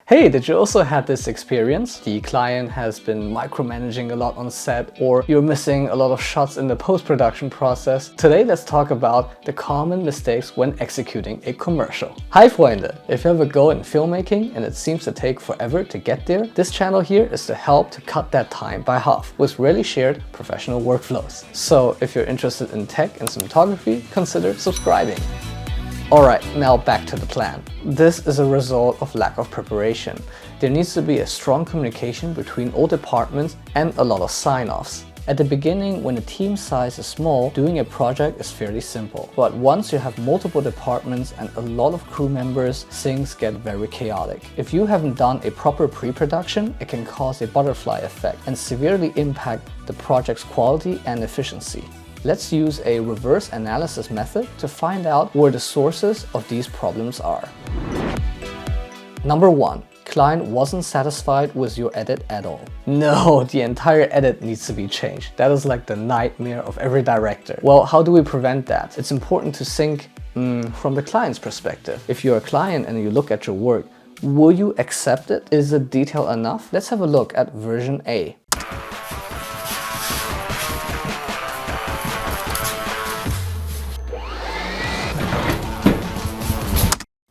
Hey, did you also have this experience? The client has been micromanaging a lot on set, or you're missing a lot of shots in the post-production process. Today, let's talk about the common mistakes when executing a commercial. Hi Freunde! If you have a goal in filmmaking and it seems to take forever to get there, this channel here is to help to cut that time by half with really shared professional workflows. So if you're interested in tech and cinematography, consider subscribing. Alright, now back to the plan. This is a result of lack of preparation. There needs to be a strong communication between all departments and a lot of sign-offs. At the beginning, when the team size is small, doing a project is fairly simple. But once you have multiple departments and a lot of crew members, things get very chaotic. If you haven't done a proper pre-production, it can cause a butterfly effect and severely impact the project's quality and efficiency. Let's use a reverse analysis method to find out where the sources of these problems are. Number 1. Client wasn't satisfied with your edit at all. No, the entire edit needs to be changed. That is like the nightmare of every director. Well, how do we prevent that? It's important to think from the client's perspective. If you're a client and you look at your work, will you accept it? Is it detailed enough? Let's have a look at version A.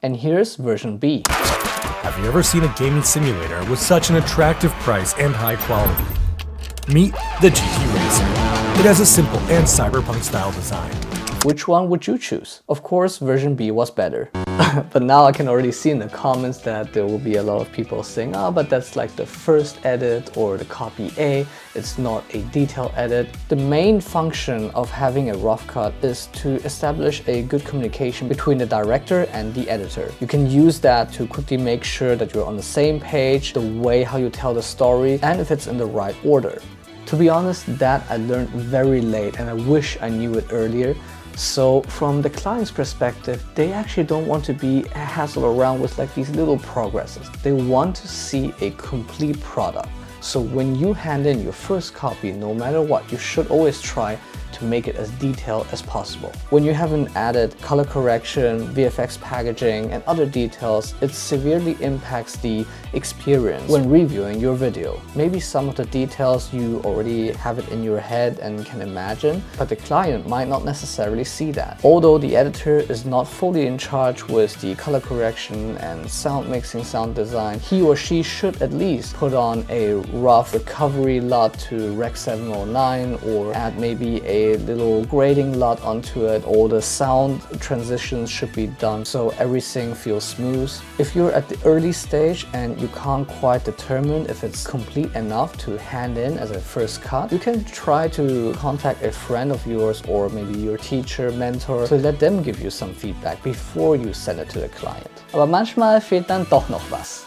And here's version B. Have you ever seen a gaming simulator with such an attractive price and high quality? Meet the GT Racer. It has a simple and cyberpunk style design. Which one would you choose? Of course, version B was better. But now I can already see in the comments that there will be a lot of people saying, but that's like the first edit or the copy A. It's not a detailed edit. The main function of having a rough cut is to establish a good communication between the director and the editor. You can use that to quickly make sure that you're on the same page, the way how you tell the story, and if it's in the right order. To be honest, that I learned very late and I wish I knew it earlier. So from the client's perspective, they actually don't want to be hassled around with like these little progresses. They want to see a complete product. So when you hand in your first copy, no matter what, you should always try to make it as detailed as possible. When you haven't added color correction, VFX packaging, and other details, it severely impacts the experience when reviewing your video. Maybe some of the details you already have it in your head and can imagine, but the client might not necessarily see that. Although the editor is not fully in charge with the color correction and sound mixing, sound design, he or she should at least put on a rough recovery LUT to Rec 709 or add maybe a little grading LUT onto it. All the sound transitions should be done so everything feels smooth. If you're at the early stage and you can't quite determine if it's complete enough to hand in as a first cut, you can try to contact a friend of yours or maybe your teacher, mentor to let them give you some feedback before you send it to the client. Aber manchmal fehlt dann doch noch was.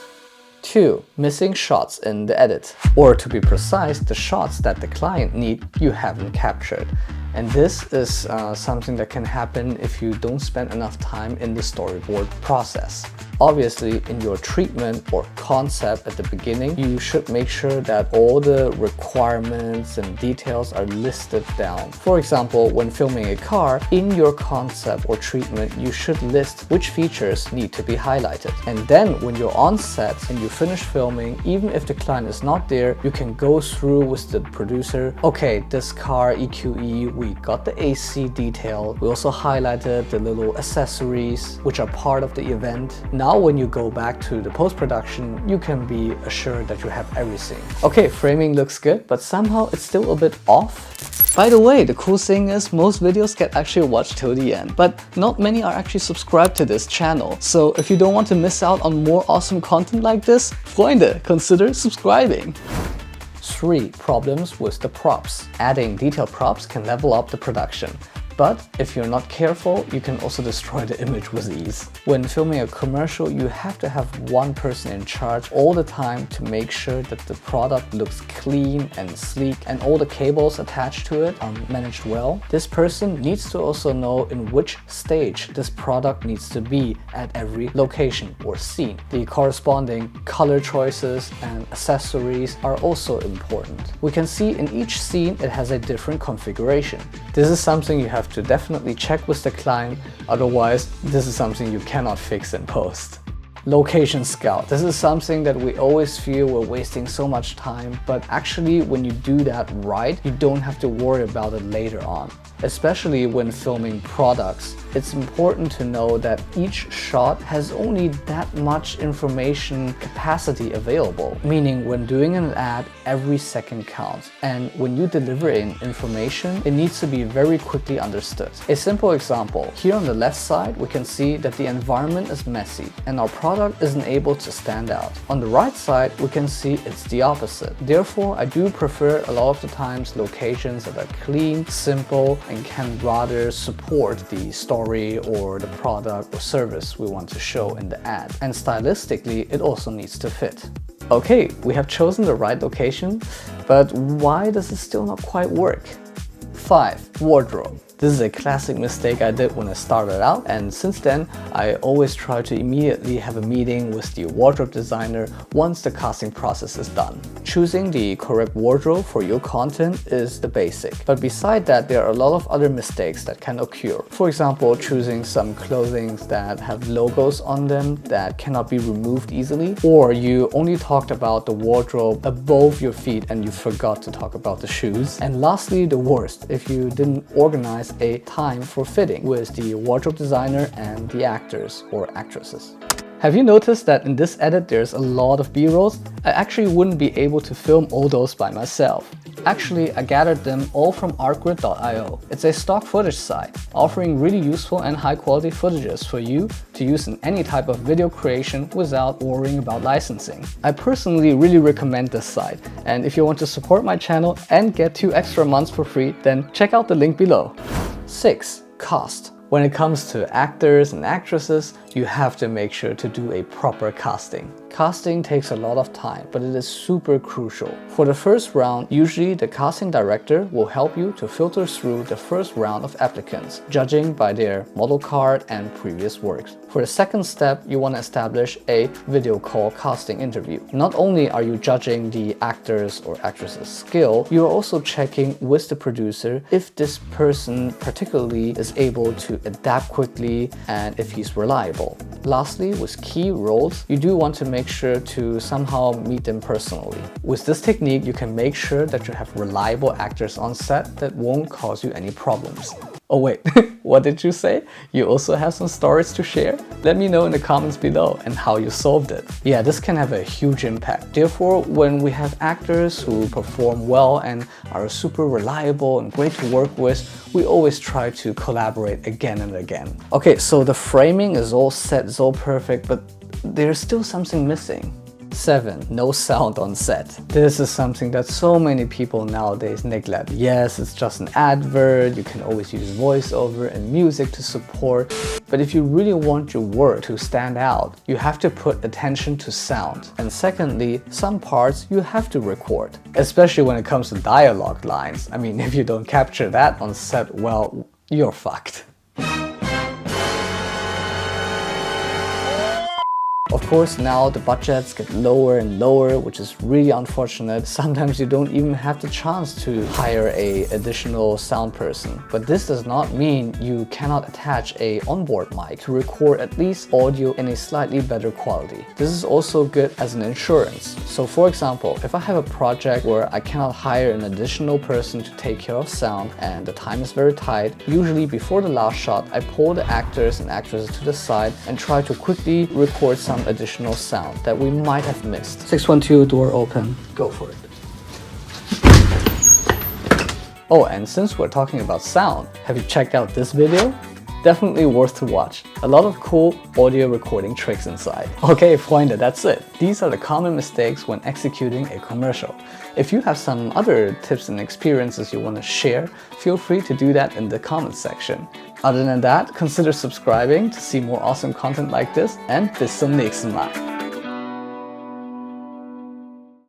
2. Missing shots in the edit. Or to be precise, the shots that the client need you haven't captured. And this is something that can happen if you don't spend enough time in the storyboard process. Obviously, in your treatment or concept at the beginning, you should make sure that all the requirements and details are listed down. For example, when filming a car, in your concept or treatment, you should list which features need to be highlighted. And then when you're on set and you finish filming, even if the client is not there, you can go through with the producer, okay, this car EQE, we got the AC detail. We also highlighted the little accessories, which are part of the event. Now when you go back to the post-production, you can be assured that you have everything. Okay, framing looks good, but somehow it's still a bit off. By the way, the cool thing is most videos get actually watched till the end, but not many are actually subscribed to this channel. So if you don't want to miss out on more awesome content like this, Freunde, consider subscribing. 3. Problems with the props. Adding detailed props can level up the production. But if you're not careful, you can also destroy the image with ease. When filming a commercial, you have to have one person in charge all the time to make sure that the product looks clean and sleek and all the cables attached to it are managed well. This person needs to also know in which stage this product needs to be at every location or scene. The corresponding color choices and accessories are also important. We can see in each scene it has a different configuration. This is something you have to definitely check with the client, otherwise this is something you cannot fix in post. Location scout. This is something that we always feel we're wasting so much time, but actually when you do that right, you don't have to worry about it later on. Especially when filming products, it's important to know that each shot has only that much information capacity available. Meaning when doing an ad, every second counts. And when you deliver in information, it needs to be very quickly understood. A simple example, here on the left side, we can see that the environment is messy and our product isn't able to stand out. On the right side, we can see it's the opposite. Therefore, I do prefer a lot of the times locations that are clean, simple, and can rather support the story or the product or service we want to show in the ad. And stylistically, it also needs to fit. Okay, we have chosen the right location, but why does it still not quite work? 5. Wardrobe. This is a classic mistake I did when I started out, and since then I always try to immediately have a meeting with the wardrobe designer once the casting process is done. Choosing the correct wardrobe for your content is the basic, but beside that there are a lot of other mistakes that can occur. For example, choosing some clothing that have logos on them that cannot be removed easily, or you only talked about the wardrobe above your feet and you forgot to talk about the shoes. And lastly, the worst, if you didn't organize a time for fitting with the wardrobe designer and the actors or actresses. Have you noticed that in this edit there's a lot of B-rolls? I actually wouldn't be able to film all those by myself. Actually, I gathered them all from ARTGRID.io. It's a stock footage site, offering really useful and high quality footages for you to use in any type of video creation without worrying about licensing. I personally really recommend this site, and if you want to support my channel and get 2 extra months for free, then check out the link below. 6. Cost. When it comes to actors and actresses, you have to make sure to do a proper casting. Casting takes a lot of time, but it is super crucial. For the first round, usually the casting director will help you to filter through the first round of applicants, judging by their model card and previous works. For the second step, you want to establish a video call casting interview. Not only are you judging the actors or actresses' skill, you are also checking with the producer if this person particularly is able to adapt quickly and if he's reliable. Lastly, with key roles, you do want to make sure to somehow meet them personally. With this technique, you can make sure that you have reliable actors on set that won't cause you any problems. Oh wait, what did you say? You also have some stories to share? Let me know in the comments below and how you solved it. Yeah, this can have a huge impact. Therefore, when we have actors who perform well and are super reliable and great to work with, we always try to collaborate again and again. Okay, so the framing is all set, it's all perfect, but there's still something missing. 7. No sound on set. This is something that so many people nowadays neglect. Yes, it's just an advert, you can always use voiceover and music to support, but if you really want your work to stand out, you have to put attention to sound. And secondly, some parts you have to record, especially when it comes to dialogue lines. I mean, if you don't capture that on set, well, you're fucked. Of course, now the budgets get lower and lower, which is really unfortunate. Sometimes you don't even have the chance to hire an additional sound person. But this does not mean you cannot attach an onboard mic to record at least audio in a slightly better quality. This is also good as an insurance. So for example, if I have a project where I cannot hire an additional person to take care of sound and the time is very tight, usually before the last shot, I pull the actors and actresses to the side and try to quickly record some additional sound that we might have missed. 612, door open. Go for it. Oh, and since we're talking about sound, have you checked out this video? Definitely worth to watch. A lot of cool audio recording tricks inside. Okay, Freunde, that's it. These are the common mistakes when executing a commercial. If you have some other tips and experiences you want to share, feel free to do that in the comments section. Other than that, consider subscribing to see more awesome content like this, and bis zum nächsten Mal.